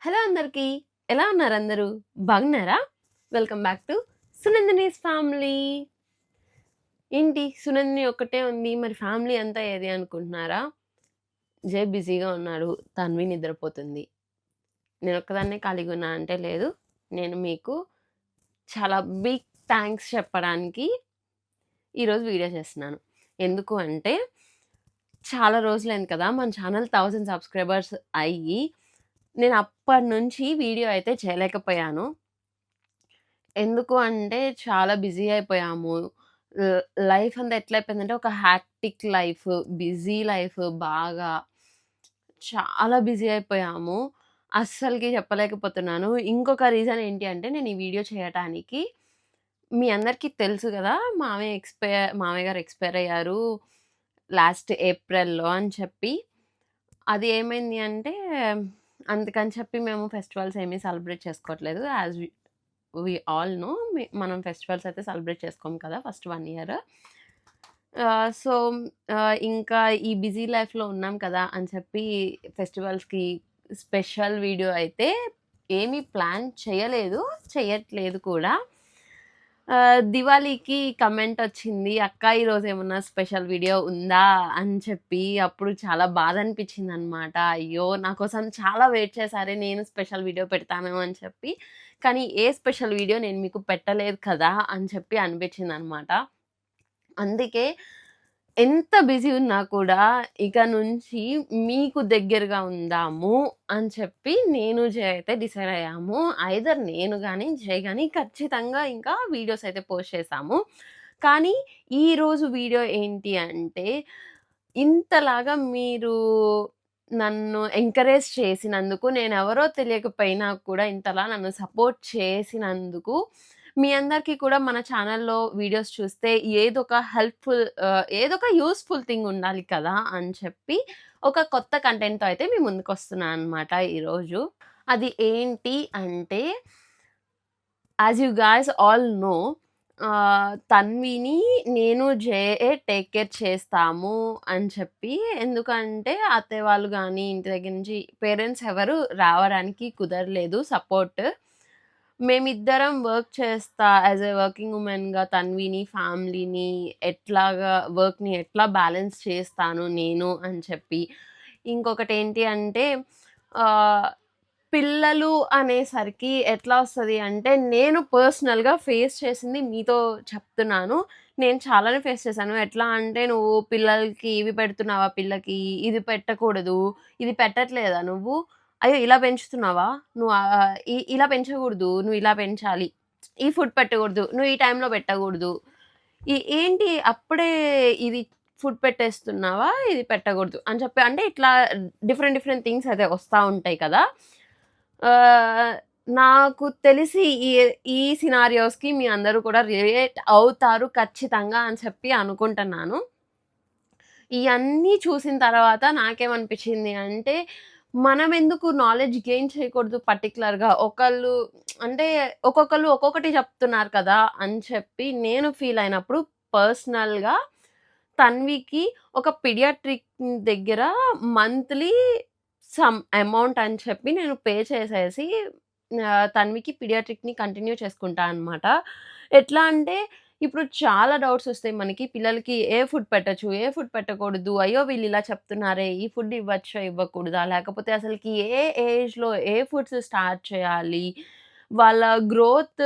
Hello అందరికీ. ఎలా ఉన్నారు అందరూ? బాగున్నారా? Welcome back to Sunandini's family. ఏంటి సునందిని ఒక్కటే ఉంది. మరి ఫ్యామిలీ అంతా ఏది అనుకుంటున్నారా? జై బిజీగా ఉన్నాడు. తన్వి నిద్రపోతుంది. నేనొక్కదాన్నే ఖాళీగా ఉన్నా అంటే లేదు. నేను మీకు చాలా బిగ్ థాంక్స్ చెప్పడానికి ఈరోజు వీడియో చేస్తున్నాను. ఎందుకు అంటే చాలా రోజులైంది కదా! మన ఛానల్ 1000 సబ్స్క్రైబర్స్ అయ్యి నేను అప్పటినుంచి వీడియో అయితే చేయలేకపోయాను. ఎందుకు అంటే చాలా బిజీ అయిపోయాము. లైఫ్ అంతా ఎట్లా అయిపోయిందంటే ఒక హ్యాక్టిక్ లైఫ్, బిజీ లైఫ్ బాగా. చాలా బిజీ అయిపోయాము. అస్సలకి చెప్పలేకపోతున్నాను. ఇంకొక రీజన్ ఏంటి అంటే నేను ఈ వీడియో చేయటానికి మీ అందరికీ తెలుసు గదా! మామయ్య గారు ఎక్స్‌పైర్ అయ్యారు లాస్ట్ ఏప్రిల్‌లో అని చెప్పి. అది ఏమైంది అంటే అందుకని చెప్పి మేము ఫెస్టివల్స్ ఏమి సెలబ్రేట్ చేసుకోవట్లేదు. వి ఆల్ నో మనం ఫెస్టివల్స్ అయితే సెలబ్రేట్ చేసుకోము కదా! First 1 year. సో, ఇంకా ఈ బిజీ లైఫ్‌లో ఉన్నాం కదా! అని చెప్పి ఫెస్టివల్స్‌కి స్పెషల్ వీడియో అయితే ఏమీ ప్లాన్ చేయలేదు. చేయట్లేదు కూడా. దివాళీకి కమెంట్ వచ్చింది. "అక్క ఈరోజు ఏమన్నా స్పెషల్ వీడియో ఉందా?" అని చెప్పి. అప్పుడు చాలా బాధ అనిపించిందనమాట. అయ్యో! నా కోసం చాలా వెయిట్ చేశారే నేను స్పెషల్ వీడియో పెడతాను అని చెప్పి. కానీ ఏ స్పెషల్ వీడియో నేను మీకు పెట్టలేదు కదా! అని చెప్పి అనిపించిందనమాట. అందుకే ఎంత బిజీ ఉన్నా కూడా ఇక నుంచి మీకు దగ్గరగా ఉందాము అని చెప్పి నేను, జై అయితే డిసైడ్ అయ్యాము. ఐదర్ నేను గాని, జై గాని ఖచ్చితంగా ఇంకా వీడియోస్ అయితే పోస్ట్ చేశాము. కానీ ఈరోజు వీడియో ఏంటి అంటే ఇంతలాగా మీరు నన్ను ఎంకరేజ్ చేసినందుకు, నేనెవరో తెలియకపోయినా కూడా ఇంతలా నన్ను సపోర్ట్ చేసినందుకు, మీ అందరికీ కూడా మన ఛానల్‌లో వీడియోస్ చూస్తే ఏదో ఒక యూజ్‌ఫుల్ థింగ్ ఉండాలి కదా! అని చెప్పి ఒక కొత్త కంటెంట్‌తో అయితే మీ ముందుకొస్తున్నా అనమాట ఈరోజు. అది ఏంటి అంటే as you guys all know తన్విని నేను, జే టేక్ కేర్ చేస్తాము అని చెప్పి. ఎందుకంటే అత్తయ్య వాళ్ళు గానీ, ఇంటి దగ్గర నుంచి పేరెంట్స్ ఎవరు రావడానికి కుదరలేదు సపోర్ట్. మేమిద్దరం వర్క్ చేస్తా యాస్ ఎ వర్కింగ్ వుమెన్‌గా తన్విని, ఫ్యామిలీని వర్క్‌ని ఎట్లా బ్యాలెన్స్ చేస్తాను నేను అని చెప్పి. ఇంకొకటేంటి అంటే ఆహ్, పిల్లలు అనేసరికి ఎట్లా వస్తది అంటే, నేను పర్సనల్‌గా ఫేస్ చేసింది మీతో చెప్తున్నాను. నేను చాలానే ఫేస్ చేశాను. ఎట్లా అంటే, "నువ్వు పిల్లలకి ఇవి పెడుతున్నావా పిల్లకి? ఇది పెట్టకూడదు. ఇది పెట్టట్లేదా నువ్వు? అయ్యో! ఇలా పెంచుతున్నావా? నువ్వు ఇలా పెంచకూడదు. నువ్వు ఇలా పెంచాలి. ఈ ఫుడ్ పెట్టకూడదు. నువ్వు ఈ టైంలో పెట్టకూడదు. ఏంటి అప్పుడే ఇది ఫుడ్ పెట్టేస్తున్నావా? ఇది పెట్టకూడదు" అని చెప్పి అంటే ఇట్లా డిఫరెంట్ డిఫరెంట్ థింగ్స్ అయితే వస్తా ఉంటాయి కదా! ఆహ్, నాకు తెలిసి ఈ సినారియోస్‌కి మీ అందరూ కూడా రిలేట్ అవుతారు ఖచ్చితంగా అని చెప్పి అనుకుంటున్నాను. ఇయన్నీ చూసిన తర్వాత నాకేమనిపించింది అంటే, మనమెందుకు నాలెడ్జ్ గెయిన్ చేయకూడదు పర్టిక్యులర్‌గా. అంటే ఒక్కొక్కళ్ళు ఒక్కొక్కటి చెప్తున్నారు కదా! అని చెప్పి నేను ఫీల్ అయినప్పుడు పర్సనల్‌గా తన్వికి ఒక పీడియాట్రిక్ దగ్గర మంత్లీ సమ్ అమౌంట్ అని చెప్పి నేను పే చేసేసి తన్వికి పీడియాట్రిక్‌ని కంటిన్యూ చేసుకుంటా అనమాట. ఎట్లా అంటే ఇప్పుడు చాలా డౌట్స్ ఒస్తాయి మనకి. పిల్లలకి ఏ ఫుడ్ పెట్టొచ్చు? ఏ ఫుడ్ పెట్టకూడదు? అయ్యో! వీళ్ళిలా చెప్తున్నారే! ఈ ఫుడ్ ఇవ్వచ్చా? ఇవ్వకూడదా? లేకపోతే అసలకి ఏ ఏజ్‌లో ఏ ఫుడ్స్ స్టార్ట్ చేయాలి? వాళ్ళ గ్రోత్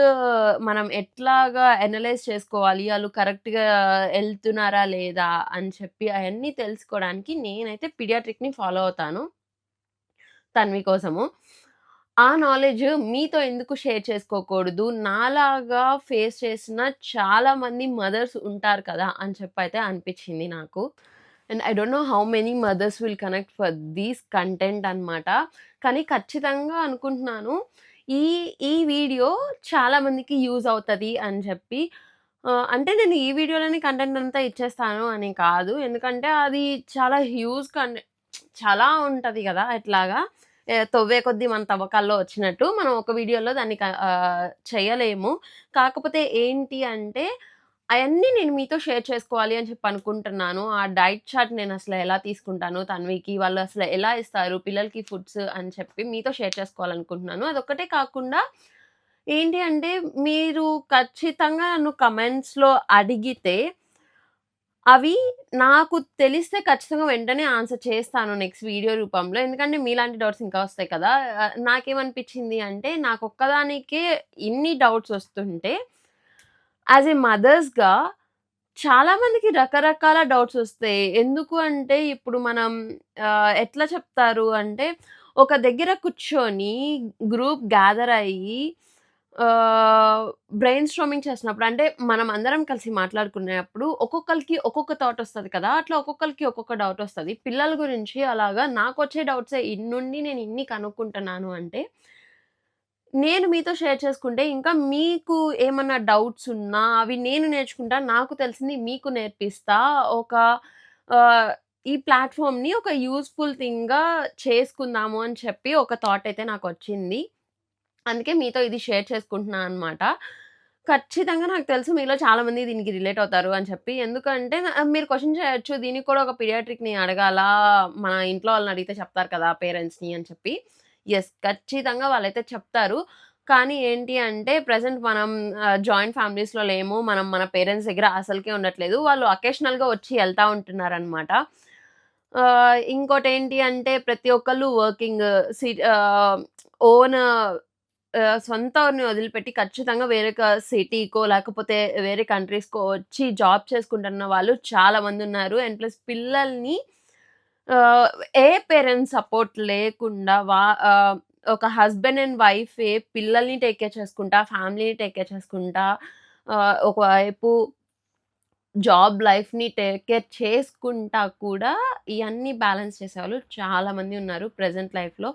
మనం ఎట్లాగా అనలైజ్ చేసుకోవాలి? ఆళ్ళు కరెక్ట్‌గా ఎళ్తున్నారా? లేదా? అని చెప్పి అయన్నీ తెలుసుకోవడానికి నేనైతే పీడియాట్రిక్‌ని ఫాలో అవుతాను తన్వి కోసము. ఆ నాలెడ్జ్ మీతో ఎందుకు షేర్ చేసుకోకూడదు? నాలాగా ఫేస్ చేసిన చాలా మంది మదర్స్ ఉంటారు కదా! అని చెప్పైతే అనిపిచ్చింది నాకు. And I don't know how many mothers will connect for this content అనమాట. కానీ ఖచ్చితంగా అనుకుంటున్నాను. ఈ ఈ వీడియో చాలా మందికి యూజ్ అవుతది అని చెప్పి. అంటే నేను ఈ వీడియోలోనే కంటెంట్ అంతా ఇచ్చేస్తాను అని కాదు. ఎందుకంటే అది చాలా హ్యూజ్ చాలా ఉంటది గదా! ఎట్లాగా తవ్వే కొద్దీ మన తవ్వకాల్లో వచ్చినట్టు మనం ఒక వీడియోలో దాన్ని చేయలేము. కాకపోతే ఏంటి అంటే అయన్నీ నేను మీతో షేర్ చేసుకోవాలి అని చెప్పి అనుకుంటున్నాను. ఆ డైట్ చార్ట్ నేనసలు ఎలా తీసుకుంటాను తన్వికి, వాళ్ళు అసలు ఎలా ఇస్తారు పిల్లలకి ఫుడ్స్ అని చెప్పి మీతో షేర్ చేసుకోవాలనుకుంటున్నాను. అదొక్కటే కాకుండా ఏంటి అంటే, మీరు ఖచ్చితంగా నన్ను కమెంట్స్‌లో అడిగితే, అవి నాకు తెలిస్తే ఖచ్చితంగా వెంటనే ఆన్సర్ చేస్తాను నెక్స్ట్ వీడియో రూపంలో. ఎందుకంటే మీలాంటి డౌట్స్ ఇంకా వస్తాయి కదా! నాకేమనిపించింది అంటే, నాకొక్కదానికే ఇన్ని డౌట్స్ వస్తుంటే, యాస్ ఎ మదర్స్‌గా చాలా మందికి రకరకాల డౌట్స్ ఒస్తాయి. ఎందుకు అంటే ఇప్పుడు మనం ఎట్లా చెప్తారు అంటే, ఒక దగ్గర కూర్చొని గ్రూప్ గ్యాదర్ అయ్యి బ్రెయిన్ స్టార్మింగ్ చేస్తున్నప్పుడు అంటే మనం అందరం కలిసి మాట్లాడుకునేప్పుడు ఒక్కొక్కళ్ళకి ఒక్కొక్క థాట్ ఒస్తది కదా! అట్లా ఒక్కొక్కళ్ళకి ఒక్కొక్క డౌట్ ఒస్తది. పిల్లల గురించి అలాగా నాకొచ్చే డౌట్సే ఇన్నుండి నేను ఇన్ని కనుక్కుంటున్నాను అంటే నేను మీతో షేర్ చేసుకుంటే, ఇంకా మీకు ఏమన్నా డౌట్స్ ఉన్నా, అవి నేను నేర్చుకుంటా. నాకు తెలిసింది మీకు నేర్పిస్తా. ఒక ఆహ్, ఈ ప్లాట్‌ఫార్మ్‌ని ఒక యూజ్‌ఫుల్ థింగ్‌గా చేసుకుందాము అని చెప్పి ఒక థాట్ అయితే నాకొచ్చింది. అందుకే మీతో ఇది షేర్ చేసుకుంటున్నా అనమాట. ఖచ్చితంగా నాకు తెలుసు మీలో చాలా మంది దీనికి రిలేట్ అవుతారు అని చెప్పి. ఎందుకంటే మీరు క్వెషన్ చేయొచ్చు. దీనికి కూడా ఒక పీడియాట్రిక్‌ని అడగాలా? మన ఇంట్లో వాళ్ళని అడిగితే చెప్తారు కదా! పేరెంట్స్‌ని అని చెప్పి. యెస్. ఖచ్చితంగా వాళ్ళైతే చెప్తారు. కానీ ఏంటి అంటే ప్రెజెంట్ మనం జాయింట్ ఫ్యామిలీస్‌లో లేము. మనం మన పేరెంట్స్ దగ్గర అసలకే ఉండట్లేదు. వాళ్ళు అకేషనల్‌గా వచ్చి ఎళ్తా ఉంటున్నారనమాట. ఇంకోటేంటి అంటే ప్రతి ఒక్కళ్ళు వర్కింగ్ ఓన్ సొంత ఊరిని వదిలిపెట్టి ఖచ్చితంగా వేరొక సిటీకో, లేకపోతే వేరే కంట్రీస్‌కో వచ్చి జాబ్ చేసుకుంటున్న వాళ్ళు చాలా మందున్నారు. అండ్ ప్లస్ పిల్లల్ని ఆహ్, ఏ పేరెంట్స్ సపోర్ట్ లేకుండా ఒక హస్బెండ్ అండ్ వైఫే పిల్లల్ని టేక్ కేర్ చేసుకుంటా, ఫ్యామిలీని టేక్ కేర్ చేసుకుంటా, ఒకవైపు జాబ్ లైఫ్‌ని టేక్ కేర్ చేసుకుంటా కూడా ఇయన్నీ బ్యాలెన్స్ చేసేవాళ్ళు చాలా మంది ఉన్నారు ప్రెజెంట్ లైఫ్‌లో.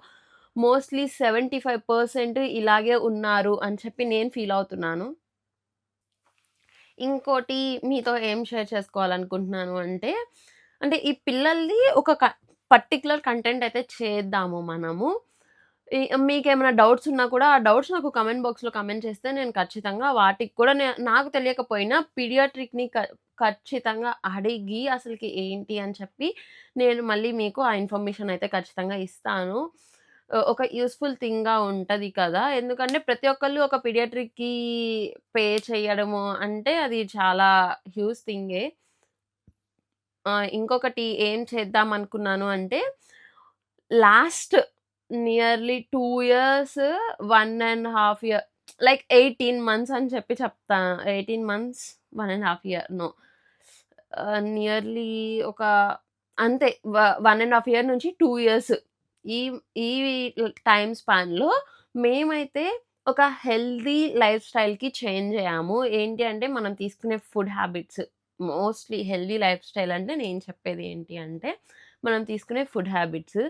మోస్ట్‌లీ 75% ఇలాగే ఉన్నారు అని చెప్పి నేను ఫీల్ అవుతున్నాను. ఇంకోటి మీతో ఏం షేర్ చేసుకోవాలనుకుంటున్నాను అంటే, అంటే ఈ పిల్లలది ఒక పర్టిక్యులర్ కంటెంట్ అయితే చేద్దాము మనము. మీకేమైనా డౌట్స్ ఉన్నా కూడా, ఆ డౌట్స్ నాకు కామెంట్ బాక్స్‌లో కామెంట్ చేస్తే నేను ఖచ్చితంగా వాటికి కూడా నాకు తెలియకపోయినా పీడియాట్రిక్‌ని ఖచ్చితంగా అడిగి అసలకి ఏంటి అని చెప్పి, నేను మళ్ళీ మీకు ఆ ఇన్ఫర్మేషన్ అయితే ఖచ్చితంగా ఇస్తాను. ఒక యూజ్‌ఫుల్ థింగ్‌గా ఉంటది కదా! ఎందుకంటే ప్రతి ఒక్కళ్ళు ఒక పీడియాట్రిక్‌కి పే చేయడము అంటే అది చాలా హ్యూజ్ థింగే. ఇంకొకటి ఏం చేద్దాం అనుకున్నాను అంటే, last nearly 2 years, 1 ½ year like 18 months అని చెప్పి చెప్తా. 18 మంత్స్, 1 ½ ఇయర్ నో. నియర్లీ ఒక అంతే 1 ½ ఇయర్ నుంచి 2 ఇయర్స్ ఈ ఈ టైమ్ స్పాన్‌లో మేమైతే ఒక హెల్తీ లైఫ్ స్టైల్‌కి చేంజ్ అయ్యాము. ఏంటి అంటే మనం తీసుకునే food habits mostly healthy life style అంటే నేను చెప్పేది ఏంటి అంటే, మనం తీసుకునే ఫుడ్ హ్యాబిట్స్.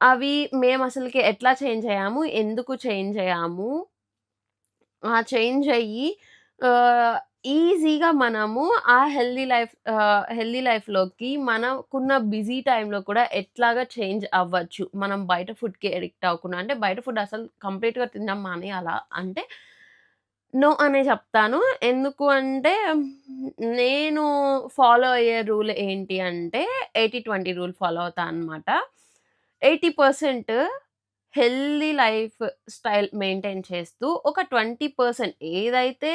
అవి మేమసలకి ఎట్లా చేంజ్ అయ్యాము? ఎందుకు చేంజ్ అయ్యాము? చేంజ్ అయ్యి ఆహ్, ఈజీగా మనము ఆ హెల్తీ లైఫ్‌లోకి మనకున్న బిజీ టైమ్‌లో కూడా ఎట్లాగా చేంజ్ అవ్వచ్చు. మనం బయట ఫుడ్‌కి అడిక్ట్ అవ్వకుండా. అంటే బయట ఫుడ్ అసలు కంప్లీట్‌గా తినడం మానేయాలా అంటే, నో అనే చెప్తాను. ఎందుకు అంటే నేను ఫాలో అయ్యే రూల్ ఏంటి అంటే 80, 20 రూల్ ఫాలో అవుతా అనమాట. 80% హెల్తీ లైఫ్ స్టైల్ మెయింటైన్ చేస్తూ, ఒక 20% ఏదైతే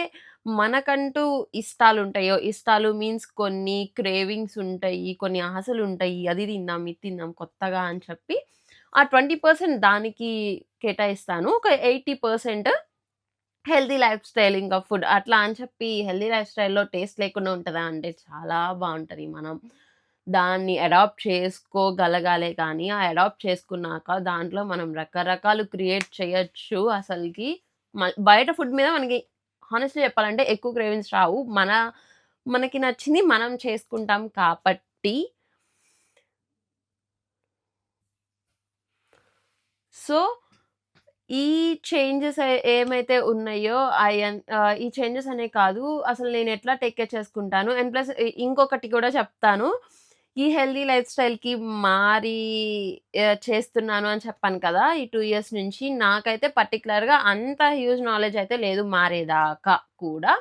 మనకంటూ ఇష్టాలుంటాయో, ఇష్టాలు మీన్స్ కొన్ని క్రేవింగ్స్ ఉంటాయి, కొన్ని ఆశలుంటాయి. అది తిందాం, ఇది తిందాం కొత్తగా అని చెప్పి, ఆ 20% దానికి కేటాయిస్తాను. ఒక 80% హెల్తీ లైఫ్ స్టైల్ ఇంకా ఫుడ్ అట్లా అని చెప్పి హెల్తీ లైఫ్ స్టైల్‌లో టేస్ట్ లేకుండా ఉంటదా అంటే చాలా బావుంటది. మనం దాన్ని అడాప్ట్ చేసుకోగలగాలే కానీ, ఆ అడాప్ట్ చేసుకున్నాక దాంట్లో మనం రకరకాలు క్రియేట్ చేయొచ్చు అసలకి. బయట ఫుడ్ మీద మనకి హానెస్ట్‌లీ చెప్పాలంటే ఎక్కువ క్రేవింగ్స్ రావు. మనకి నచ్చింది మనం చేసుకుంటాం కాబట్టి సో ఈ చేంజెస్ ఏమైతే ఉన్నాయో ఈ చేంజెస్ అనే కాదు. అసలు నేనెట్లా టేక్ కేర్ చేసుకుంటాను. అండ్ ప్లస్ ఇంకొకటి కూడా చెప్తాను. ఈ హెల్తీ లైఫ్ స్టైల్‌కి మారి చేస్తున్నాను అని చెప్పాను కదా! ఈ 2 ఇయర్స్ నుంచి. నాకైతే పర్టిక్యులర్‌గా అంత హ్యూజ్ నాలెడ్జ్ అయితే లేదు మారేదాకా కూడా.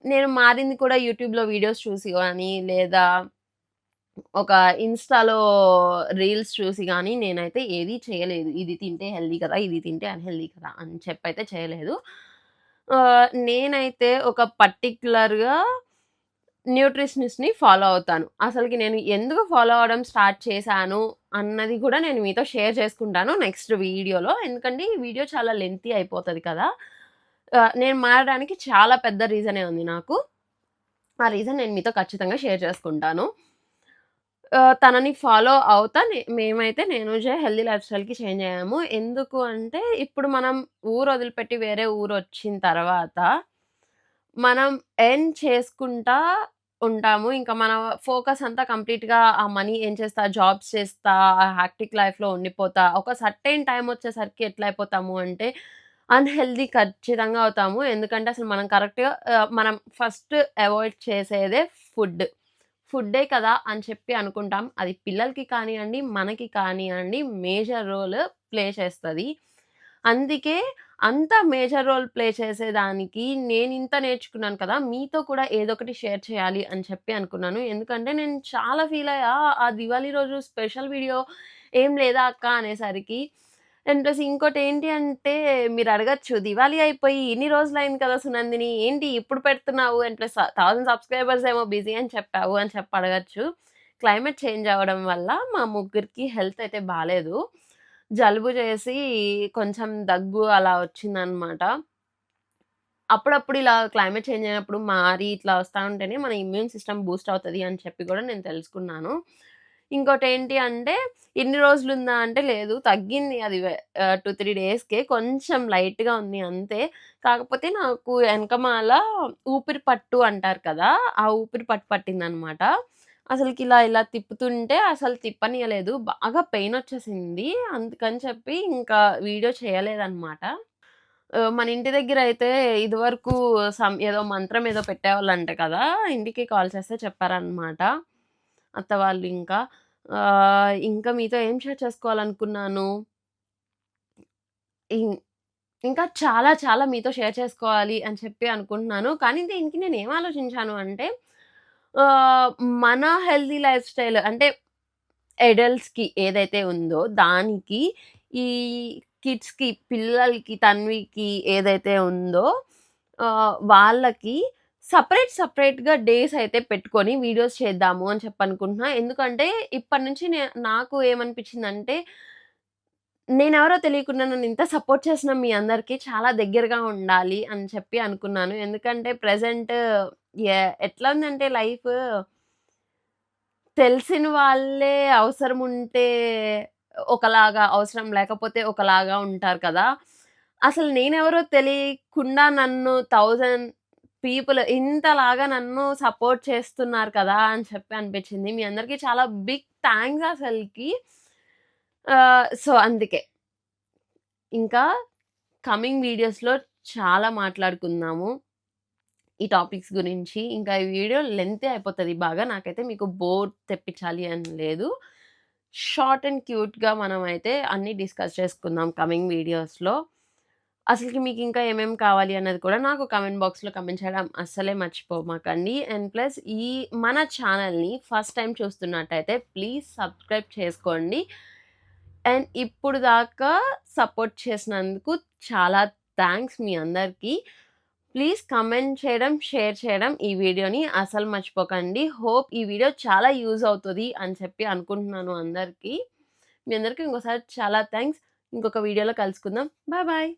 నేను మారింది కూడా యూట్యూబ్‌లో వీడియోస్ చూసి గాని, లేదా ఒక ఇన్‌స్టాలో రీల్స్ చూసి గాని నేనైతే ఏది చేయలేదు. ఇది తింటే హెల్తీ కదా! ఇది తింటే అన్‌హెల్తీ కదా! అని చెప్పైతే చేయలేదు. నేనైతే ఒక పర్టిక్యులర్‌గా న్యూట్రిషనిస్ట్‌ని ఫాలో అవుతాను. అసలకి నేను ఎందుకు ఫాలో అవ్వడం స్టార్ట్ చేశాను అన్నది కూడా నేను మీతో షేర్ చేసుకుంటాను నెక్స్ట్ వీడియోలో. ఎందుకంటే ఈ వీడియో చాలా లెంతీ అయిపోతది కదా! నేను మారడానికి చాలా పెద్ద రీజనే ఉంది నాకు. ఆ రీజన్ నేను మీతో ఖచ్చితంగా షేర్ చేసుకుంటాను. తనని ఫాలో అవుతా మేమైతే నేను హెల్తీ లైఫ్ స్టైల్‌కి చేంజ్ అయ్యాము. ఎందుకు అంటే ఇప్పుడు మనం ఊరు వదిలిపెట్టి వేరే ఊరొచ్చిన తర్వాత మనం ఎర్న్ చేసుకుంటా ఉంటాము. ఇంకా మన ఫోకస్ అంతా కంప్లీట్‌గా ఆ మనీ ఎర్న్ చేస్తా, జాబ్స్ చేస్తా, ఆ హెక్టిక్ లైఫ్‌లో ఉండిపోతా. ఒక సర్టెయిన్ టైమ్ వచ్చేసరికి ఎట్లా అయిపోతాము అంటే అన్‌హెల్తీ ఖచ్చితంగా అవుతాము. ఎందుకంటే అసలు మనం కరెక్ట్‌గా మనం ఫస్ట్ అవాయిడ్ చేసేదే ఫుడ్. ఫుడ్డే కదా అని చెప్పి అనుకుంటాం. అది పిల్లలకి కానియండి, మనకి కానియండి మేజర్ రోల్ ప్లే చేస్తది. అందుకే అంత మేజర్ రోల్ ప్లే చేసేదానికి నేనింత నేర్చుకున్నాను కదా! మీతో కూడా ఏదోకటి షేర్ చేయాలి అని చెప్పి అనుకున్నాను. ఎందుకంటే నేను చాలా ఫీల్ అయ్యా. ఆ దివాళీ రోజు స్పెషల్ వీడియో ఏం లేదా అక్క అనేసరికి. అండ్ ప్లస్ ఇంకోటేంటి అంటే మీరడగొచ్చు దివాళీ అయిపోయి ఇన్ని రోజులయింది కదా సునందిని ఏంటి ఇప్పుడు పెడుతున్నావు అండ్ ప్లస్ 1000 సబ్స్క్రైబర్స్ ఏమో బిజీ అని చెప్పావు అని చెప్పి అడగొచ్చు. క్లైమేట్ చేంజ్ అవ్వడం వల్ల మా ముగ్గురికి హెల్త్ అయితే బాలేదు. జలుబు చేసి కొంచెం దగ్గు అలా వచ్చిందనమాట. అప్పుడప్పుడు ఇలా క్లైమేట్ చేంజ్ అయినప్పుడు మారి ఇట్లా వస్తా ఉంటేనే మన ఇమ్యూన్ సిస్టమ్ బూస్ట్ అవుతది అని చెప్పి కూడా నేను తెలుసుకున్నాను. ఇంకోటేంటి అంటే ఇన్ని రోజులుందా అంటే లేదు తగ్గింది అది 2, 3 డేస్‌కే కొంచెం లైట్‌గా ఉంది అంతే. కాకపోతే నాకు ఎనకమాల ఊపిరి పట్టు అంటారు కదా! ఆ ఊపిరి పట్టు పట్టిందనమాట. అసలకిలా ఇలా తిప్పుతుంటే అసలు తిప్పనీయలేదు. బాగా పెయినొచ్చేసింది. అందుకని చెప్పి ఇంకా వీడియో చేయలేదనమాట. మన ఇంటి దగ్గరైతే ఇదివరకు ఏదో మంత్రం ఏదో పెట్టేవాళ్ళంట కదా! ఇంటికి కాల్ చేస్తే చెప్పారనమాట. అత్త వాళ్ళు ఇంకా. ఇంకా మీతో ఏం షేర్ చేసుకోవాలనుకున్నాను. ఇం ఇంకా చాలా చాలా మీతో షేర్ చేసుకోవాలి అని చెప్పి అనుకుంటున్నాను. కానీ దీనికి నేనేం ఆలోచించాను అంటే ఆహ్, మన హెల్తీ లైఫ్ స్టైల్ అంటే అడల్ట్స్‌కి ఏదైతే ఉందో దానికి ఈ కిడ్స్‌కి పిల్లలకి తన్వికి ఏదైతే ఉందో వాళ్ళకి సెపరేట్‌గా డేస్ అయితే పెట్టుకొని వీడియోస్ చేద్దాము అని చెప్పనుకుంటున్నా. ఎందుకంటే ఇప్పటి నుంచి నాకు ఏమనిపించిందంటే నేనెవరో తెలియకుండా నన్నింత సపోర్ట్ చేసిన మీ అందరికి చాలా దగ్గరగా ఉండాలి అని చెప్పి అనుకున్నాను. ఎందుకంటే ప్రెజెంట్ ఎట్లా ఉందంటే లైఫ్ తెలిసిన వాళ్ళే అవసరముంటే ఒకలాగా, అవసరం లేకపోతే ఒకలాగా ఉంటారు కదా! అసలు నేనెవరో తెలియకుండా నన్ను 1000 పీపుల్ ఇంతలాగా నన్ను సపోర్ట్ చేస్తున్నారు కదా! అని చెప్పి అనిపించింది. మీ అందరికి చాలా బిగ్ థాంక్స్ అసలకి. సో, అందుకే. ఇంకా కమింగ్ వీడియోస్‌లో చాలా మాట్లాడుకుందాము. ఈ టాపిక్స్ గురించి. ఇంకా ఈ వీడియో లెంగ్తీ అయిపోతది బాగా. నాకైతే మీకు బోర్ తెప్పించాలి అని లేదు. షార్ట్ అండ్ క్యూట్‌గా మనమైతే అన్నీ డిస్కస్ చేసుకుందాం కమింగ్ వీడియోస్‌లో. అసలకి మీకింకా ఏమేమి కావాలి అన్నది కూడా నాకు కామెంట్ బాక్స్‌లో కామెంట్ చేయడం అస్సలే మర్చిపోమాకండి. అండ్ ప్లస్ ఈ మన ఛానెల్‌ని ఫస్ట్ టైమ్ చూస్తున్నట్టయితే ప్లీజ్ సబ్స్క్రైబ్ చేసుకోండి. అండ్ ఇప్పుడు దాకా సపోర్ట్ చేసినందుకు చాలా థాంక్స్ మీ అందరికీ. ప్లీజ్ కామెంట్ చేయడం, షేర్ చేయడం ఈ వీడియోని అసలు మర్చిపోకండి. హోప్ ఈ వీడియో చాలా యూజ్ అవుతది అని చెప్పి అనుకుంటున్నాను అందరికి. మీ అందరికి ఇంకోసారి చాలా థాంక్స్. ఇంకొక వీడియోలో కలుసుకుందాం. Bye bye.